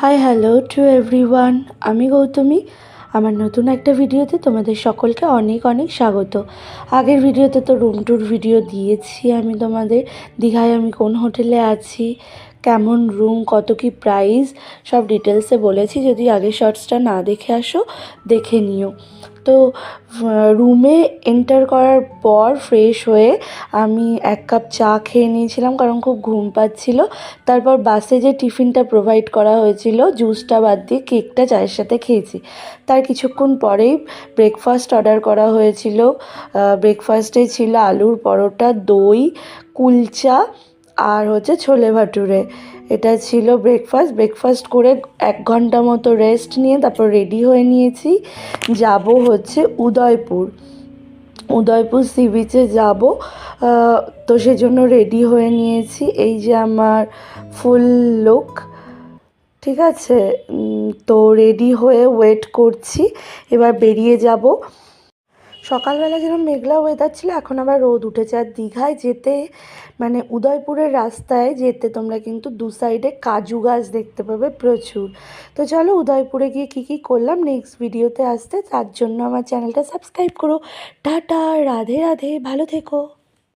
Hi hello to everyone, আমি গৌতমী। আমার নতুন একটা ভিডিওতে তোমাদের সকলকে অনেক অনেক স্বাগত। আগের ভিডিওতে তো রুম ট্যুর ভিডিও দিয়েছি আমি তোমাদের। দীঘায় আমি কোন হোটেলে আছি, কেমন রুম, কত কি প্রাইস, সব ডিটেলসে বলেছি। যদি আগের শর্টসটা না দেখে আসো, দেখে নিও। তো রুমে এন্টার করার পর ফ্রেশ হয়ে আমি 1 কাপ চা খেয়ে নিয়েছিলাম, কারণ খুব ঘুম পাচ্ছিল। তারপর বাসে যে টিফিনটা প্রোভাইড করা হয়েছিল, জুসটা বাদ দিয়ে কেকটা চায়ের সাথে খেয়েছি। তার কিছুক্ষণ পরেই ব্রেকফাস্ট অর্ডার করা হয়েছিল। ব্রেকফাস্টে ছিল আলুর পরোটা, দই, কুলচা আর ছোলে ভাটুরে। এটা ছিল ব্রেকফাস্ট করে 1 ঘন্টা মতো রেস্ট নিয়ে তারপর রেডি হয়ে নিয়েছি। যাব উদয়পুর সি বিচে যাব। তো সেজন্য রেডি হয়ে নিয়েছি। এই যে আমার ফুল লুক, ঠিক আছে। তো রেডি হয়ে ওয়েট করছি, এবার বেরিয়ে যাব। সকালবেলা যেরকম মেঘলা ওয়েদার ছিল, এখন আবার রোদ উঠেছে। আর দীঘায় যেতে মানে উদয়পুরের রাস্তায় যেতে তোমরা কিন্তু দু সাইডে কাজু গাছ দেখতে পাবে প্রচুর। তো চলো উদয়পুরে গিয়ে কী কী করলাম নেক্সট ভিডিওতে আসতে, তার জন্য আমার চ্যানেলটা সাবস্ক্রাইব করো। টাটা, রাধে রাধে, ভালো থেকো।